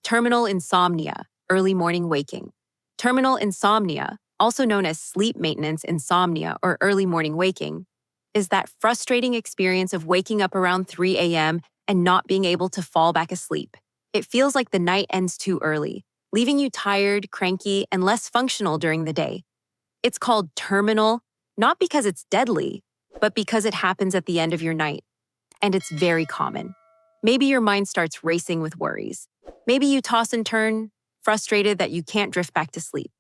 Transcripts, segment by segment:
Terminal insomnia, early morning waking. Terminal insomnia, also known as sleep maintenance insomnia or early morning waking, is that frustrating experience of waking up around 3 a.m. and not being able to fall back asleep. It feels like the night ends too early, leaving you tired, cranky, and less functional during the day. It's called terminal, not because it's deadly, but because it happens at the end of your night. And it's very common. Maybe your mind starts racing with worries. Maybe you toss and turn, frustrated that you can't drift back to sleep.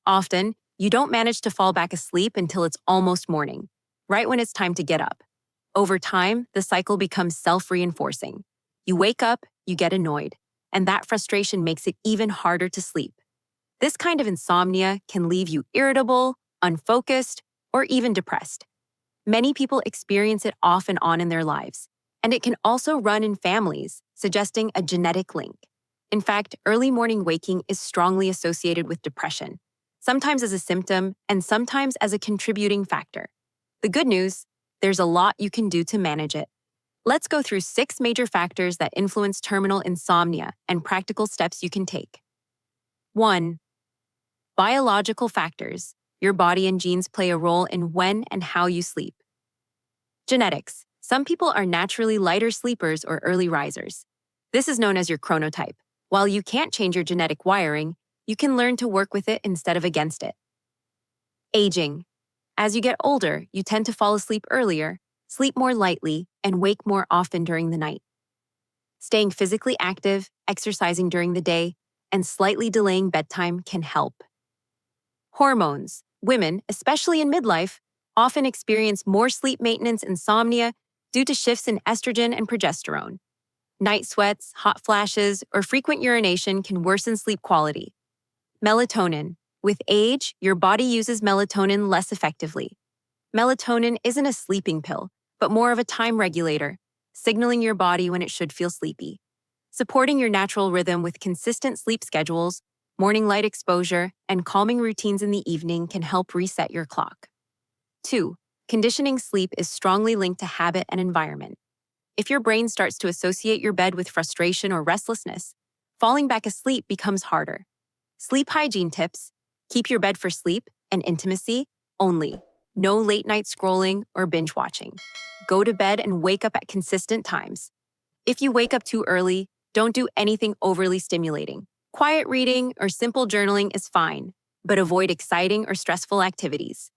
Often, you don't manage to fall back asleep until it's almost morning, right when it's time to get up. Over time, the cycle becomes self-reinforcing. You wake up, you get annoyed, and that frustration makes it even harder to sleep. This kind of insomnia can leave you irritable, unfocused, or even depressed. Many people experience it off and on in their lives, and it can also run in families, suggesting a genetic link. In fact, early morning waking is strongly associated with depression, sometimes as a symptom and sometimes as a contributing factor. The good news, there's a lot you can do to manage it. Let's go through 6 major factors that influence terminal insomnia and practical steps you can take. 1. Biological factors. Your body and genes play a role in when and how you sleep. Genetics. Some people are naturally lighter sleepers or early risers. This is known as your chronotype. While you can't change your genetic wiring, you can learn to work with it instead of against it. Aging. As you get older, you tend to fall asleep earlier, sleep more lightly, and wake more often during the night. Staying physically active, exercising during the day, and slightly delaying bedtime can help. Hormones. Women, especially in midlife, often experience more sleep maintenance insomnia due to shifts in estrogen and progesterone. Night sweats, hot flashes, or frequent urination can worsen sleep quality. Melatonin. With age, your body uses melatonin less effectively. Melatonin isn't a sleeping pill, but more of a time regulator, signaling your body when it should feel sleepy. Supporting your natural rhythm with consistent sleep schedules, morning light exposure, and calming routines in the evening can help reset your clock. 2. Conditioning sleep is strongly linked to habit and environment. If your brain starts to associate your bed with frustration or restlessness, falling back asleep becomes harder. Sleep hygiene tips: keep your bed for sleep and intimacy only. No late night scrolling or binge watching. Go to bed and wake up at consistent times. If you wake up too early, don't do anything overly stimulating. Quiet reading or simple journaling is fine, but avoid exciting or stressful activities.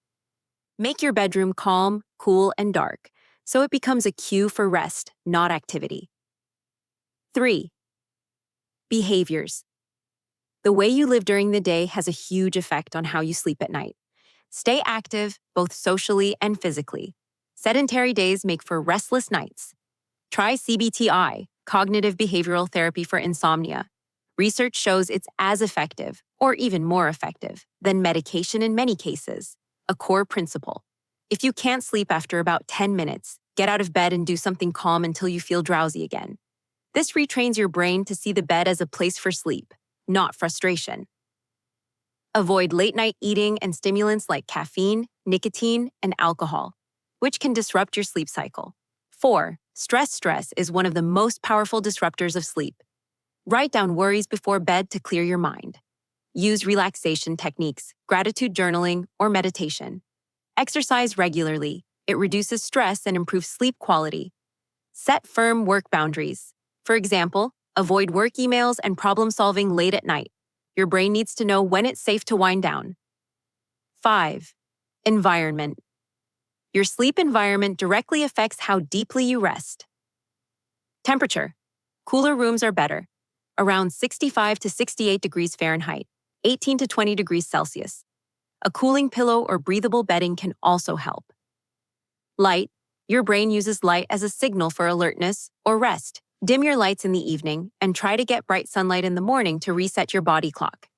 Make your bedroom calm, cool, and dark, so it becomes a cue for rest, not activity. 3. Behaviors. The way you live during the day has a huge effect on how you sleep at night. Stay active, both socially and physically. Sedentary days make for restless nights. Try CBT-I, cognitive behavioral therapy for insomnia. Research shows it's as effective, or even more effective, than medication in many cases. A core principle. If you can't sleep after about 10 minutes, get out of bed and do something calm until you feel drowsy again. This retrains your brain to see the bed as a place for sleep, not frustration. Avoid late-night eating and stimulants like caffeine, nicotine, and alcohol, which can disrupt your sleep cycle. 4. Stress is one of the most powerful disruptors of sleep. Write down worries before bed to clear your mind. Use relaxation techniques, gratitude journaling, or meditation. Exercise regularly. It reduces stress and improves sleep quality. Set firm work boundaries. For example, avoid work emails and problem-solving late at night. Your brain needs to know when it's safe to wind down. 5. Environment. Your sleep environment directly affects how deeply you rest. Temperature. Cooler rooms are better, around 65 to 68 degrees Fahrenheit, 18 to 20 degrees Celsius. A cooling pillow or breathable bedding can also help. Light. Your brain uses light as a signal for alertness or rest. Dim your lights in the evening and try to get bright sunlight in the morning to reset your body clock.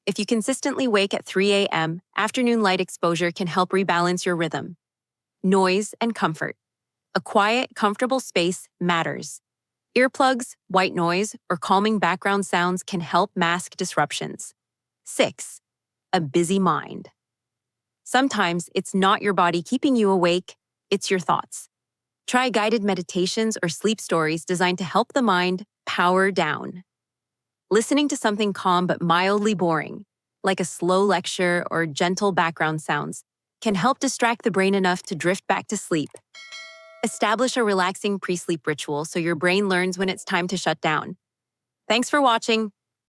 If you consistently wake at 3 a.m., afternoon light exposure can help rebalance your rhythm. Noise and comfort. A quiet, comfortable space matters. Earplugs, white noise, or calming background sounds can help mask disruptions. 6. A busy mind. Sometimes it's not your body keeping you awake, it's your thoughts. Try guided meditations or sleep stories designed to help the mind power down. Listening to something calm but mildly boring, like a slow lecture or gentle background sounds, can help distract the brain enough to drift back to sleep. Establish a relaxing pre-sleep ritual so your brain learns when it's time to shut down. Thanks for watching.